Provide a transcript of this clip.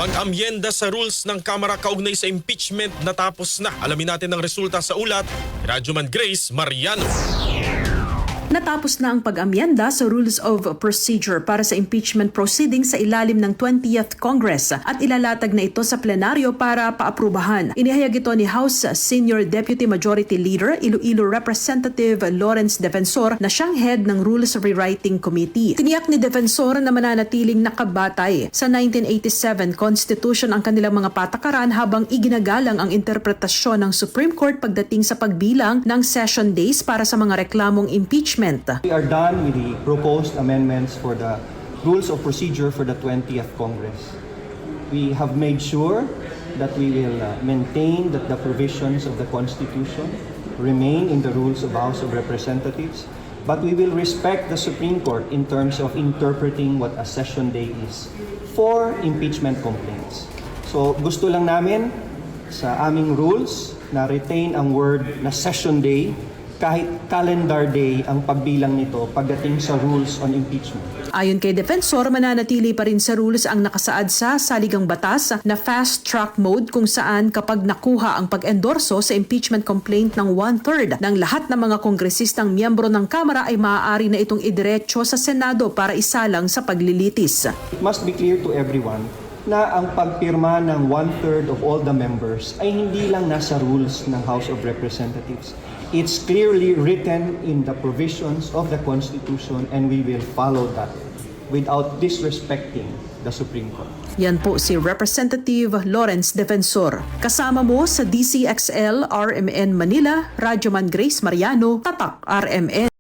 Pag-amyenda sa rules ng Kamara kaugnay sa impeachment natapos na. Alamin natin ang resulta sa ulat ni Radyoman Grace Mariano. Natapos na ang pag-amyenda sa Rules of Procedure para sa impeachment proceedings sa ilalim ng 20th Congress at ilalatag na ito sa plenaryo para paaprubahan. Inihayag ito ni House Senior Deputy Majority Leader Iloilo Representative Lawrence Defensor na siyang head ng Rules Rewriting Committee. Tiniyak ni Defensor na mananatiling nakabatay sa 1987 Constitution ang kanilang mga patakaran habang iginagalang ang interpretasyon ng Supreme Court pagdating sa pagbilang ng session days para sa mga reklamong impeachment. We are done with the proposed amendments for the Rules of Procedure for the 20th Congress. We have made sure that we will maintain that the provisions of the Constitution remain in the rules of the House of Representatives, but we will respect the Supreme Court in terms of interpreting what a session day is for impeachment complaints. So gusto lang namin sa aming rules na retain ang word na session day kahit calendar day ang pagbilang nito pagdating sa rules on impeachment. Ayon kay Defensor, mananatili pa rin sa rules ang nakasaad sa saligang batas na fast-track mode kung saan kapag nakuha ang pag-endorso sa impeachment complaint ng 1/3 ng lahat ng mga kongresistang miyembro ng Kamara ay maaari na itong idiretso sa Senado para isalang sa paglilitis. It must be clear to everyone na ang pagpirma ng 1/3 of all the members ay hindi lang nasa rules ng House of Representatives. It's clearly written in the provisions of the Constitution and we will follow that without disrespecting the Supreme Court. Yan po si Representative Lawrence Defensor. Kasama mo sa DCXL RMN Manila, Radyoman Grace Mariano, Tatak RMN.